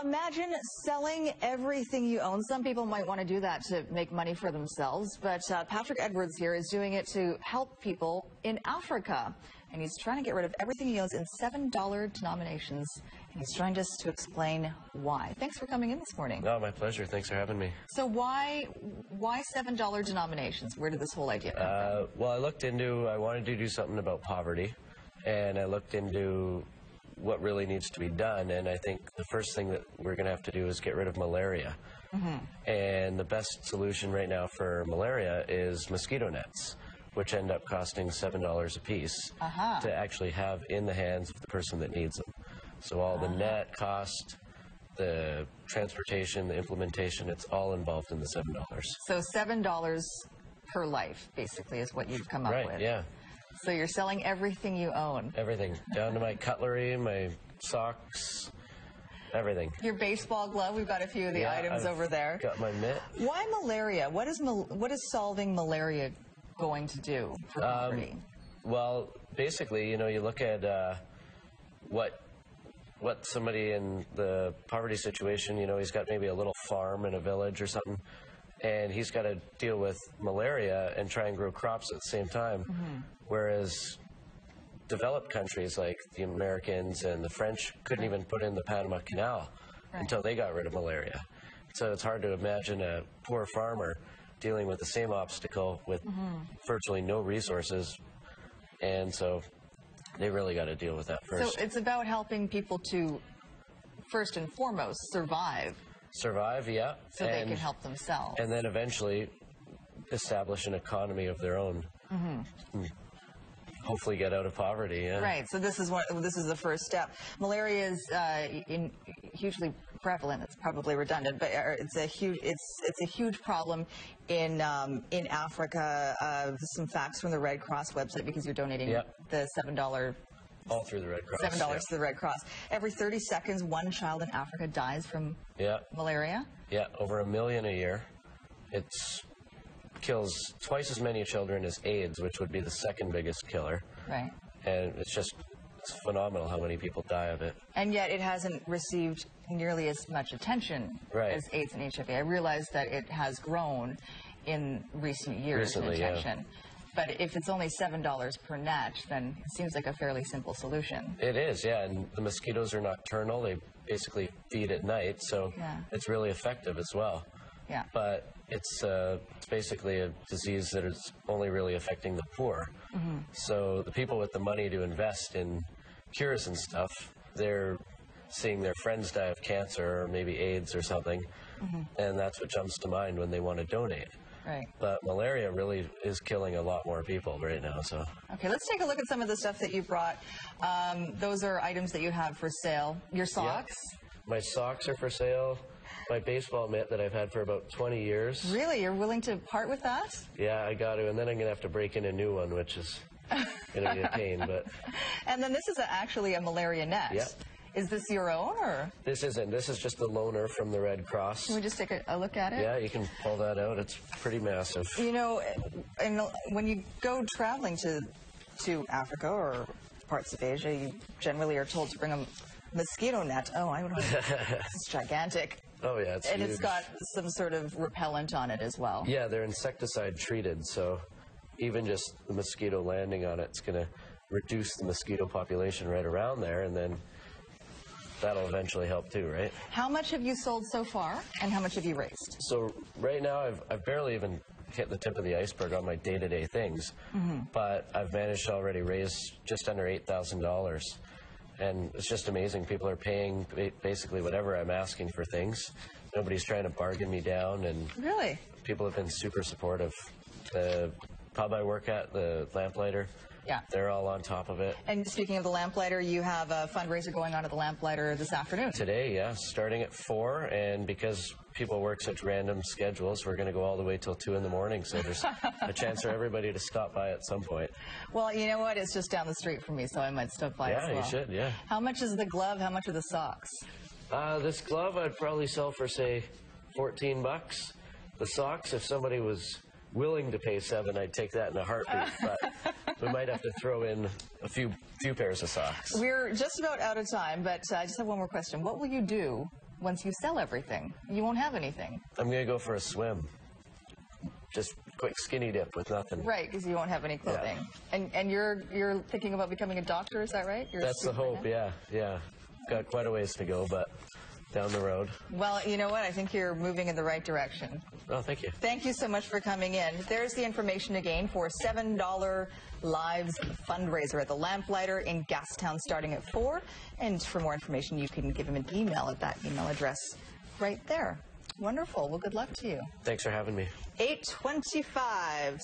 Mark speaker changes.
Speaker 1: imagine selling everything you own. Some people might want to do that to make money for themselves, but Patrick Edwards here is doing it to help people in Africa. And he's trying to get rid of everything he owns in $7 denominations. And he's trying just to explain why. Thanks for coming in this morning.
Speaker 2: No, my pleasure. Thanks for having me.
Speaker 1: So why $7 denominations? Where did this whole idea come from?
Speaker 2: Well, I wanted to do something about poverty, and I looked into what really needs to be done, and I think the first thing that we're going to have to do is get rid of malaria. And the best solution right now for malaria is mosquito nets, which end up costing $7 a piece to actually have in the hands of the person that needs them. So all the net cost, the transportation, the implementation, it's all involved in the $7.
Speaker 1: So $7 per life, basically, is what you've come up with.
Speaker 2: Right, yeah.
Speaker 1: So you're selling everything you own.
Speaker 2: Everything, down to my cutlery, my socks, everything.
Speaker 1: Your baseball glove, we've got a few of the items over there.
Speaker 2: Got my mitt.
Speaker 1: Why malaria? What is solving malaria going to do for poverty?
Speaker 2: Well, basically, you know, you look at what somebody in the poverty situation, you know, he's got maybe a little farm in a village or something, and he's got to deal with malaria and try and grow crops at the same time. Whereas developed countries like the Americans and the French couldn't even put in the Panama Canal until they got rid of malaria. So it's hard to imagine a poor farmer dealing with the same obstacle with virtually no resources, and so they really got to deal with that first.
Speaker 1: So it's about helping people to, first and foremost, survive.
Speaker 2: Survive, yeah.
Speaker 1: So they can help themselves.
Speaker 2: And then eventually establish an economy of their own. Hopefully get out of poverty, yeah.
Speaker 1: Right, so this is the first step. Malaria is hugely prevalent. It's probably redundant, but it's a huge problem in Africa. Some facts from the Red Cross website, because you're donating the $7.
Speaker 2: All through the Red Cross.
Speaker 1: $7 to the Red Cross. Every 30 seconds, one child in Africa dies from malaria. Yeah,
Speaker 2: over 1 million a year. It kills twice as many children as AIDS, which would be the second biggest killer.
Speaker 1: Right.
Speaker 2: And it's phenomenal how many people die of it.
Speaker 1: And yet it hasn't received nearly as much attention as AIDS and HIV. I realize that it has grown in recent years in attention. But if it's only $7 per net, then it seems like a fairly simple solution.
Speaker 2: It is, yeah. And the mosquitoes are nocturnal. They basically feed at night, so it's really effective as well.
Speaker 1: Yeah.
Speaker 2: But it's basically a disease that is only really affecting the poor. So the people with the money to invest in cures and stuff, they're seeing their friends die of cancer or maybe AIDS or something, and that's what jumps to mind when they want to donate.
Speaker 1: Right.
Speaker 2: But malaria really is killing a lot more people right now. So.
Speaker 1: Okay, let's take a look at some of the stuff that you brought. Those are items that you have for sale. Your socks?
Speaker 2: Yeah. My socks are for sale. My baseball mitt that I've had for about 20 years.
Speaker 1: Really? You're willing to part with that?
Speaker 2: Yeah, I got to, and then I'm going to have to break in a new one, which is going to be a pain. But.
Speaker 1: And then this is actually a malaria net.
Speaker 2: Yeah.
Speaker 1: Is this your own, or?
Speaker 2: This isn't. This is just the loaner from the Red Cross.
Speaker 1: Can we just take a look at it?
Speaker 2: Yeah, you can pull that out. It's pretty massive.
Speaker 1: You know, and when you go traveling to Africa or parts of Asia, you generally are told to bring a mosquito net. Oh, I don't know. It's gigantic.
Speaker 2: Oh, yeah, it's
Speaker 1: huge.
Speaker 2: And
Speaker 1: it's got some sort of repellent on it as well.
Speaker 2: Yeah, they're insecticide treated, so even just the mosquito landing on it's going to reduce the mosquito population right around there, and then that'll eventually help too, right?
Speaker 1: How much have you sold so far, and how much have you raised?
Speaker 2: So right now, I've barely even hit the tip of the iceberg on my day-to-day things, but I've managed to already raise just under $8,000. And it's just amazing. People are paying basically whatever I'm asking for things. Nobody's trying to bargain me down, and
Speaker 1: really,
Speaker 2: people have been super supportive. The pub I work at, the Lamplighter, they're all on top of it.
Speaker 1: And speaking of the Lamplighter, you have a fundraiser going on at the Lamplighter this afternoon.
Speaker 2: Today, yeah, starting at 4, and because people work such random schedules, we're going to go all the way till 2 in the morning, so there's a chance for everybody to stop by at some point.
Speaker 1: Well, you know what? It's just down the street from me, so I might stop by as well.
Speaker 2: Yeah, you should, yeah.
Speaker 1: How much is the glove? How much are the socks?
Speaker 2: This glove I'd probably sell for, say, $14. The socks, if somebody was willing to pay $7, I'd take that in a heartbeat, but we might have to throw in a few pairs of socks.
Speaker 1: We're just about out of time, but I just have one more question. What will you do once you sell everything? You won't have anything.
Speaker 2: I'm going to go for a swim. Just quick skinny dip with nothing.
Speaker 1: Right, because you won't have any clothing.
Speaker 2: Yeah.
Speaker 1: And you're thinking about becoming a doctor, is that right?
Speaker 2: That's the hope, yeah. Got quite a ways to go, but down the road.
Speaker 1: Well, you know what? I think you're moving in the right direction.
Speaker 2: Oh, thank you.
Speaker 1: Thank you so much for coming in. There's the information again for $7 fundraiser at the Lamplighter in Gastown starting at 4. And for more information, you can give him an email at that email address right there. Wonderful. Well, good luck to you.
Speaker 2: Thanks for having me.
Speaker 1: 8:25.